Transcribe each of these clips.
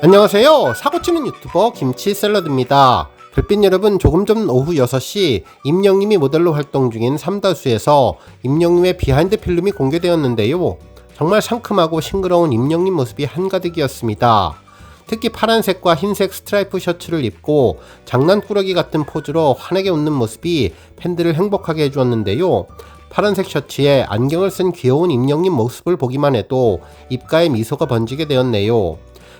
안녕하세요. 사고치는 유튜버 김치샐러드입니다. 별빛 여러분, 조금 전 오후 6시 임영님이 모델로 활동 중인 삼다수에서 임영님의 비하인드 필름이 공개되었는데요. 정말 상큼하고 싱그러운 임영님 모습이 한가득이었습니다. 특히 파란색과 흰색 스트라이프 셔츠를 입고 장난꾸러기 같은 포즈로 환하게 웃는 모습이 팬들을 행복하게 해주었는데요. 파란색 셔츠에 안경을 쓴 귀여운 임영님 모습을 보기만 해도 입가에 미소가 번지게 되었네요.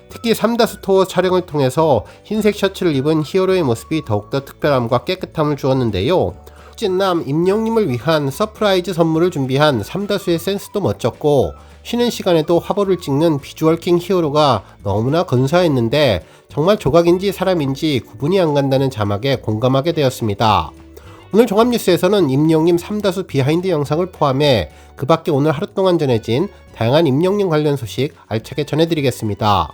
특히 삼다수 토어 촬영을 통해서 흰색 셔츠를 입은 히어로의 모습이 더욱더 특별함과 깨끗함을 주었는데요. 찐남 임영님을 위한 서프라이즈 선물을 준비한 삼다수의 센스도 멋졌고, 쉬는 시간에도 화보를 찍는 비주얼킹 히어로가 너무나 근사했는데 정말 조각인지 사람인지 구분이 안 간다는 자막에 공감하게 되었습니다. 오늘 종합뉴스에서는 임영님 삼다수 비하인드 영상을 포함해 그 밖에 오늘 하루 동안 전해진 다양한 임영님 관련 소식 알차게 전해드리겠습니다.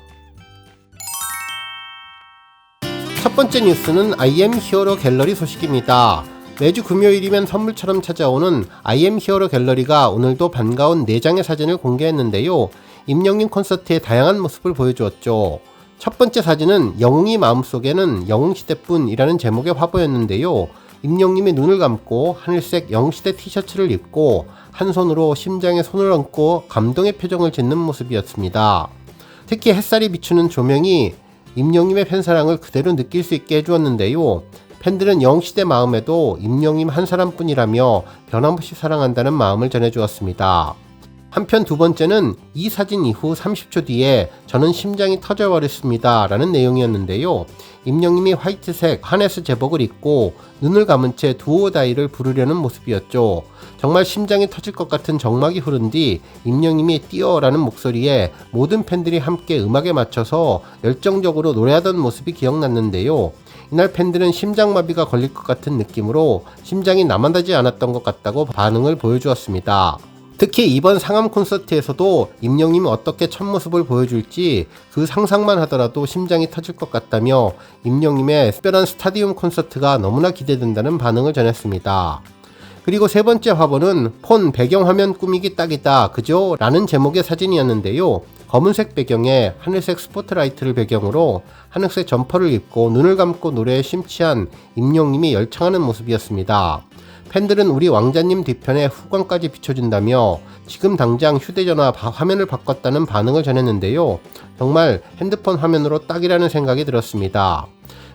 첫 번째 뉴스는 IM 히어로 갤러리 소식입니다. 매주 금요일이면 선물처럼 찾아오는 IM 히어로 갤러리가 오늘도 반가운 4장의 사진을 공개했는데요. 임영님 콘서트의 다양한 모습을 보여주었죠. 첫 번째 사진은 영웅이 마음속에는 영웅시대뿐이라는 제목의 화보였는데요. 임영님이 눈을 감고 하늘색 영웅시대 티셔츠를 입고 한 손으로 심장에 손을 얹고 감동의 표정을 짓는 모습이었습니다. 특히 햇살이 비추는 조명이 임영님의 팬사랑을 그대로 느낄 수 있게 해주었는데요. 팬들은 영웅시대 마음에도 임영님 한 사람뿐이라며 변함없이 사랑한다는 마음을 전해주었습니다. 한편 두 번째는 이 사진 이후 30초 뒤에 저는 심장이 터져버렸습니다 라는 내용이었는데요. 임영님이 화이트색 하네스 제복을 입고 눈을 감은 채 두오다이를 부르려는 모습이었죠. 정말 심장이 터질 것 같은 정막이 흐른 뒤 임영님이 뛰어라는 목소리에 모든 팬들이 함께 음악에 맞춰서 열정적으로 노래하던 모습이 기억났는데요. 이날 팬들은 심장마비가 걸릴 것 같은 느낌으로 심장이 남아나지 않았던 것 같다고 반응을 보여주었습니다. 특히 이번 상암 콘서트에서도 임영님이 어떻게 첫 모습을 보여줄지 그 상상만 하더라도 심장이 터질 것 같다며 임영님의 특별한 스타디움 콘서트가 너무나 기대된다는 반응을 전했습니다. 그리고 세 번째 화보는 폰 배경화면 꾸미기 딱이다 그죠? 라는 제목의 사진이었는데요. 검은색 배경에 하늘색 스포트라이트를 배경으로 하늘색 점퍼를 입고 눈을 감고 노래에 심취한 임영님이 열창하는 모습이었습니다. 팬들은 우리 왕자님 뒤편에 후광까지 비춰준다며 지금 당장 휴대전화 화면을 바꿨다는 반응을 전했는데요. 정말 핸드폰 화면으로 딱이라는 생각이 들었습니다.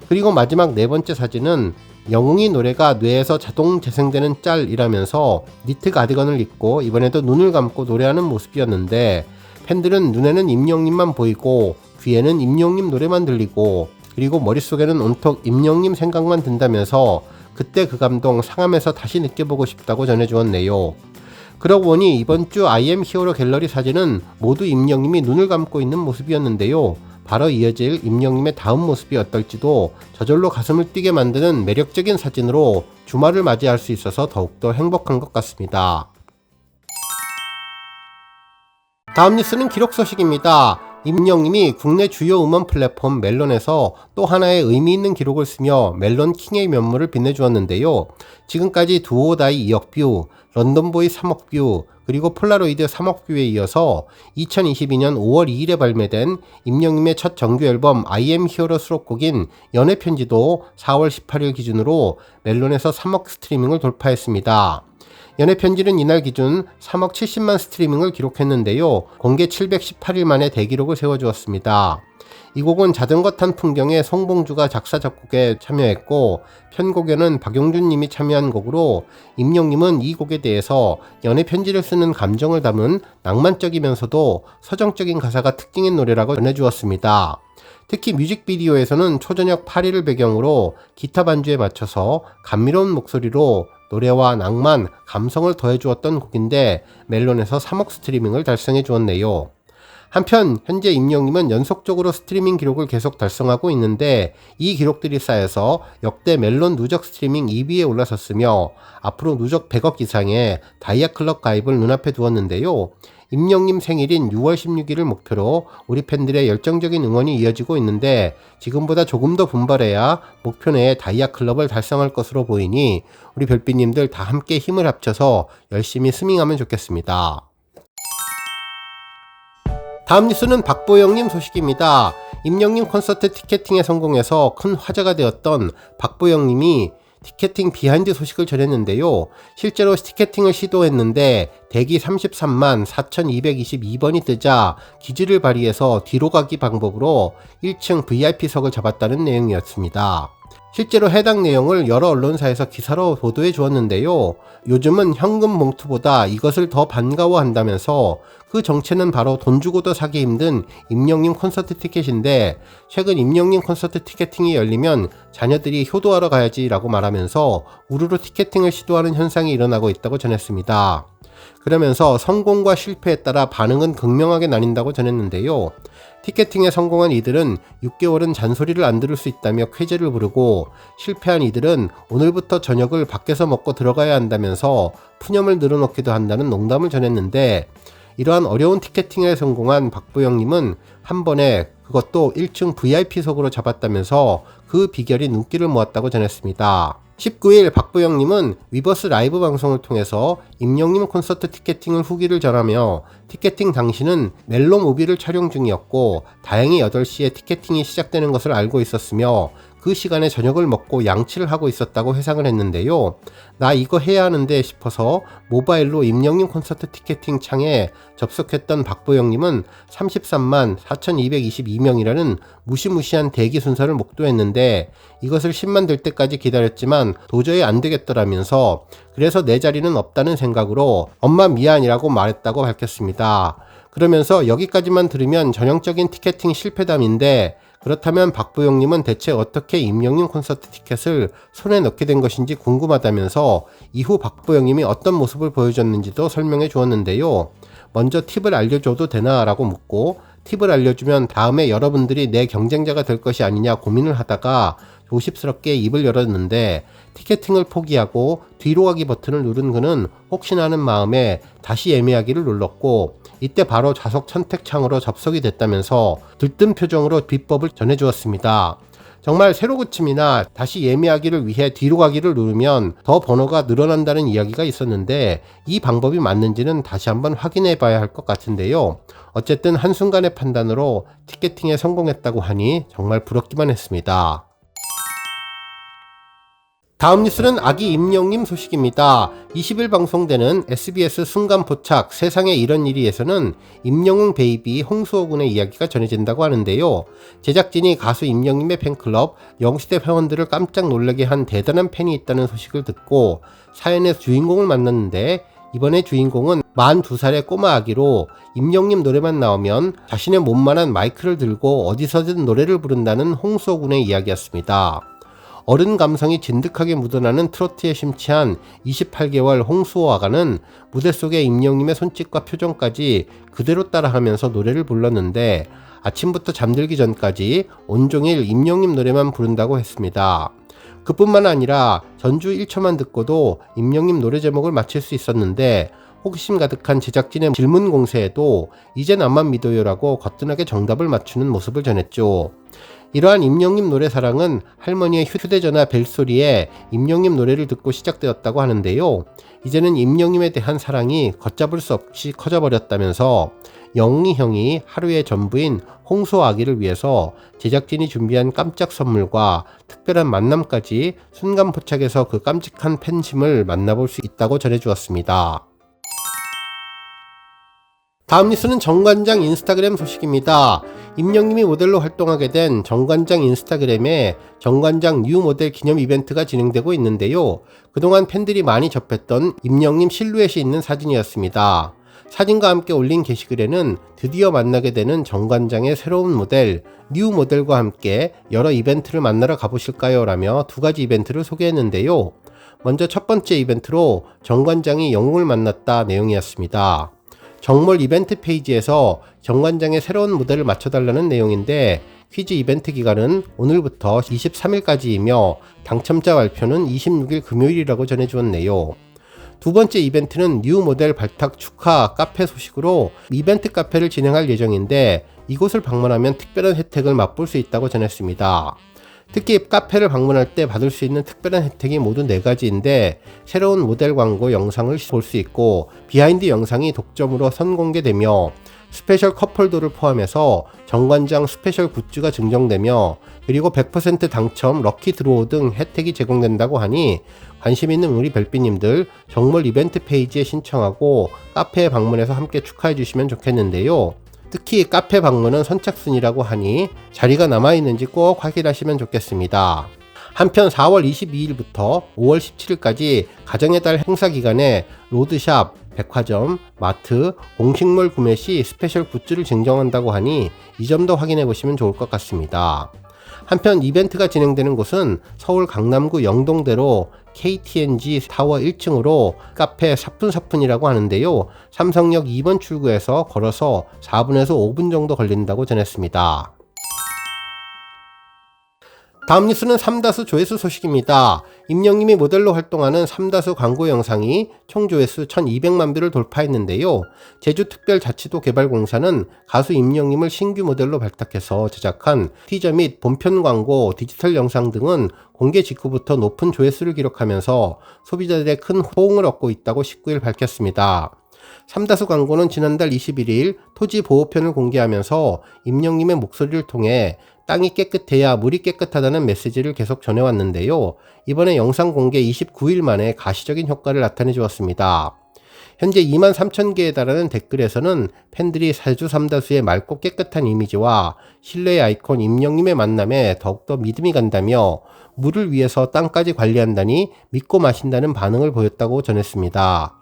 그리고 마지막 네 번째 사진은 영웅이 노래가 뇌에서 자동 재생되는 짤이라면서 니트 가디건을 입고 이번에도 눈을 감고 노래하는 모습이었는데, 팬들은 눈에는 임영님만 보이고 귀에는 임영님 노래만 들리고 그리고 머릿속에는 온통 임영님 생각만 든다면서 그때 그 감동 상암에서 다시 느껴보고 싶다고 전해주었네요. 그러고 보니 이번 주 IM 히어로 갤러리 사진은 모두 임영님이 눈을 감고 있는 모습이었는데요. 바로 이어질 임영님의 다음 모습이 어떨지도 저절로 가슴을 뛰게 만드는 매력적인 사진으로 주말을 맞이할 수 있어서 더욱더 행복한 것 같습니다. 다음 뉴스는 기록 소식입니다. 임영님이 국내 주요 음원 플랫폼 멜론에서 또 하나의 의미 있는 기록을 쓰며 멜론 킹의 면모를 빛내주었는데요. 지금까지 두오다이 2억 뷰, 런던보이 3억 뷰, 그리고 폴라로이드 3억 뷰에 이어서 2022년 5월 2일에 발매된 임영님의 첫 정규 앨범 IM 히어로 수록곡인 연애편지도 4월 18일 기준으로 멜론에서 3억 스트리밍을 돌파했습니다. 연애편지는 이날 기준 3억 70만 스트리밍을 기록했는데요. 공개 718일 만에 대기록을 세워주었습니다. 이 곡은 자전거 탄 풍경에 송봉주가 작사 작곡에 참여했고, 편곡에는 박용준 님이 참여한 곡으로 임영님은 이 곡에 대해서 연애편지를 쓰는 감정을 담은 낭만적이면서도 서정적인 가사가 특징인 노래라고 전해주었습니다. 특히 뮤직비디오에서는 초저녁 파리를 배경으로 기타 반주에 맞춰서 감미로운 목소리로 노래와 낭만, 감성을 더해주었던 곡인데 멜론에서 3억 스트리밍을 달성해 주었네요. 한편 현재 임영님은 연속적으로 스트리밍 기록을 계속 달성하고 있는데 이 기록들이 쌓여서 역대 멜론 누적 스트리밍 2위에 올라섰으며 앞으로 누적 100억 이상의 다이아클럽 가입을 눈앞에 두었는데요. 임영님 생일인 6월 16일을 목표로 우리 팬들의 열정적인 응원이 이어지고 있는데 지금보다 조금 더 분발해야 목표 내에 다이아클럽을 달성할 것으로 보이니 우리 별빛님들 다 함께 힘을 합쳐서 열심히 스밍하면 좋겠습니다. 다음 뉴스는 박보영님 소식입니다. 임영님 콘서트 티켓팅에 성공해서 큰 화제가 되었던 박보영님이 티켓팅 비하인드 소식을 전했는데요. 실제로 티켓팅을 시도했는데 대기 33만 4222번이 뜨자 기지를 발휘해서 뒤로 가기 방법으로 1층 VIP석을 잡았다는 내용이었습니다. 실제로 해당 내용을 여러 언론사에서 기사로 보도해 주었는데요. 요즘은 현금 봉투보다 이것을 더 반가워한다면서 그 정체는 바로 돈 주고도 사기 힘든 임영님 콘서트 티켓인데 최근 임영님 콘서트 티켓팅이 열리면 자녀들이 효도하러 가야지 라고 말하면서 우르르 티켓팅을 시도하는 현상이 일어나고 있다고 전했습니다. 그러면서 성공과 실패에 따라 반응은 극명하게 나뉜다고 전했는데요. 티켓팅에 성공한 이들은 6개월은 잔소리를 안 들을 수 있다며 쾌재를 부르고 실패한 이들은 오늘부터 저녁을 밖에서 먹고 들어가야 한다면서 푸념을 늘어놓기도 한다는 농담을 전했는데 이러한 어려운 티켓팅에 성공한 박보영님은 한 번에 그것도 1층 VIP석으로 잡았다면서 그 비결이 눈길을 모았다고 전했습니다. 19일 박보영님은 위버스 라이브 방송을 통해서 임영님 콘서트 티켓팅을 후기를 전하며 티켓팅 당시는 멜로 무비를 촬영 중이었고 다행히 8시에 티켓팅이 시작되는 것을 알고 있었으며 그 시간에 저녁을 먹고 양치를 하고 있었다고 회상을 했는데요. 나 이거 해야 하는데 싶어서 모바일로 임영님 콘서트 티켓팅 창에 접속했던 박보영님은 33만 4222명이라는 무시무시한 대기 순서를 목도했는데 이것을 10만 될 때까지 기다렸지만 도저히 안 되겠더라면서 그래서 내 자리는 없다는 생각으로 엄마 미안이라고 말했다고 밝혔습니다. 그러면서 여기까지만 들으면 전형적인 티켓팅 실패담인데 그렇다면 박보영님은 대체 어떻게 임영님 콘서트 티켓을 손에 넣게 된 것인지 궁금하다면서 이후 박보영님이 어떤 모습을 보여줬는지도 설명해 주었는데요. 먼저 팁을 알려줘도 되나 라고 묻고 팁을 알려주면 다음에 여러분들이 내 경쟁자가 될 것이 아니냐 고민을 하다가 조심스럽게 입을 열었는데 티켓팅을 포기하고 뒤로 가기 버튼을 누른 그는 혹시나 하는 마음에 다시 예매하기를 눌렀고 이때 바로 좌석 선택창으로 접속이 됐다면서 들뜬 표정으로 비법을 전해주었습니다. 정말 세로 고침이나 다시 예매하기를 위해 뒤로 가기를 누르면 더 번호가 늘어난다는 이야기가 있었는데 이 방법이 맞는지는 다시 한번 확인해 봐야 할 것 같은데요. 어쨌든 한순간의 판단으로 티켓팅에 성공했다고 하니 정말 부럽기만 했습니다. 다음 뉴스는 아기 임영님 소식입니다. 20일 방송되는 SBS 순간포착 세상에 이런 일이에서는 임영웅 베이비 홍수호 군의 이야기가 전해진다고 하는데요. 제작진이 가수 임영님의 팬클럽 영시대 회원들을 깜짝 놀라게 한 대단한 팬이 있다는 소식을 듣고 사연의 주인공을 만났는데 이번에 주인공은 42살의 꼬마 아기로 임영님 노래만 나오면 자신의 몸만한 마이크를 들고 어디서든 노래를 부른다는 홍수호 군의 이야기였습니다. 어른 감성이 진득하게 묻어나는 트로트에 심취한 28개월 홍수호 아가는 무대 속에 임영님의 손짓과 표정까지 그대로 따라하면서 노래를 불렀는데 아침부터 잠들기 전까지 온종일 임영님 노래만 부른다고 했습니다. 그뿐만 아니라 전주 1초만 듣고도 임영님 노래 제목을 맞힐 수 있었는데 호기심 가득한 제작진의 질문 공세에도 이제 나만 믿어요라고 거뜬하게 정답을 맞추는 모습을 전했죠. 이러한 임영님 노래 사랑은 할머니의 휴대전화 벨소리에 임영님 노래를 듣고 시작되었다고 하는데요. 이제는 임영님에 대한 사랑이 걷잡을 수 없이 커져버렸다면서 영웅이 형이 하루의 전부인 홍소 아기를 위해서 제작진이 준비한 깜짝 선물과 특별한 만남까지 순간 포착해서 그 깜찍한 팬심을 만나볼 수 있다고 전해주었습니다. 다음 뉴스는 정관장 인스타그램 소식입니다. 임영님이 모델로 활동하게 된 정관장 인스타그램에 정관장 뉴 모델 기념 이벤트가 진행되고 있는데요. 그동안 팬들이 많이 접했던 임영님 실루엣이 있는 사진이었습니다. 사진과 함께 올린 게시글에는 드디어 만나게 되는 정관장의 새로운 모델, 뉴 모델과 함께 여러 이벤트를 만나러 가보실까요? 라며 두 가지 이벤트를 소개했는데요. 먼저 첫 번째 이벤트로 정관장이 영웅을 만났다 내용이었습니다. 정몰 이벤트 페이지에서 정관장의 새로운 모델을 맞춰달라는 내용인데 퀴즈 이벤트 기간은 오늘부터 23일까지이며 당첨자 발표는 26일 금요일이라고 전해주었네요. 두 번째 이벤트는 뉴 모델 발탁 축하 카페 소식으로 이벤트 카페를 진행할 예정인데 이곳을 방문하면 특별한 혜택을 맛볼 수 있다고 전했습니다. 특히 카페를 방문할 때 받을 수 있는 특별한 혜택이 모두 4가지인데 새로운 모델 광고 영상을 볼 수 있고 비하인드 영상이 독점으로 선공개되며 스페셜 컵홀더를 포함해서 정관장 스페셜 굿즈가 증정되며 그리고 100% 당첨 럭키 드로우 등 혜택이 제공된다고 하니 관심 있는 우리 별빛님들 정물 이벤트 페이지에 신청하고 카페에 방문해서 함께 축하해 주시면 좋겠는데요. 특히 카페 방문은 선착순이라고 하니 자리가 남아있는지 꼭 확인하시면 좋겠습니다. 한편 4월 22일부터 5월 17일까지 가정의 달 행사 기간에 로드샵, 백화점, 마트, 공식몰 구매 시 스페셜 굿즈를 증정한다고 하니 이 점도 확인해 보시면 좋을 것 같습니다. 한편 이벤트가 진행되는 곳은 서울 강남구 영동대로 KTNG 타워 1층으로 카페 사뿐사뿐이라고 하는데요. 삼성역 2번 출구에서 걸어서 4분에서 5분 정도 걸린다고 전했습니다. 다음 뉴스는 삼다수 조회수 소식입니다. 임영님이 모델로 활동하는 삼다수 광고 영상이 총 조회수 1200만 뷰를 돌파했는데요. 제주특별자치도개발공사는 가수 임영님을 신규 모델로 발탁해서 제작한 티저 및 본편 광고, 디지털 영상 등은 공개 직후부터 높은 조회수를 기록하면서 소비자들의 큰 호응을 얻고 있다고 19일 밝혔습니다. 삼다수 광고는 지난달 21일 토지 보호편을 공개하면서 임영님의 목소리를 통해 땅이 깨끗해야 물이 깨끗하다는 메시지를 계속 전해왔는데요. 이번에 영상 공개 29일 만에 가시적인 효과를 나타내 주었습니다. 현재 23,000개에 달하는 댓글에서는 팬들이 제주 삼다수의 맑고 깨끗한 이미지와 신뢰의 아이콘 임영님의 만남에 더욱더 믿음이 간다며 물을 위해서 땅까지 관리한다니 믿고 마신다는 반응을 보였다고 전했습니다.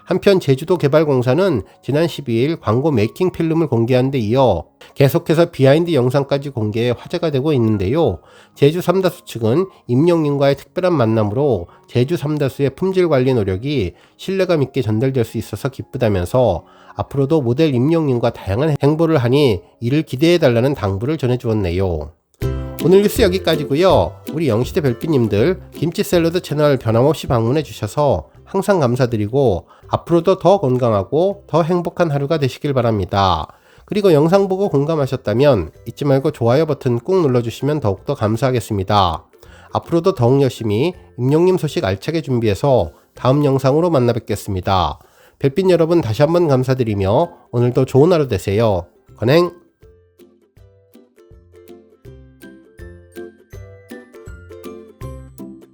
한편 제주도개발공사는 지난 12일 광고 메이킹 필름을 공개한 데 이어 계속해서 비하인드 영상까지 공개해 화제가 되고 있는데요. 제주 삼다수 측은 임영님과의 특별한 만남으로 제주 삼다수의 품질 관리 노력이 신뢰감 있게 전달될 수 있어서 기쁘다면서 앞으로도 모델 임영님과 다양한 행보를 하니 이를 기대해달라는 당부를 전해주었네요. 오늘 뉴스 여기까지고요. 우리 영시대 별빛님들 김치 샐러드 채널 변함없이 방문해 주셔서 항상 감사드리고 앞으로도 더 건강하고 더 행복한 하루가 되시길 바랍니다. 그리고 영상 보고 공감하셨다면 잊지 말고 좋아요 버튼 꾹 눌러주시면 더욱더 감사하겠습니다. 앞으로도 더욱 열심히 임영님 소식 알차게 준비해서 다음 영상으로 만나 뵙겠습니다. 별빛 여러분 다시 한번 감사드리며 오늘도 좋은 하루 되세요. 건행!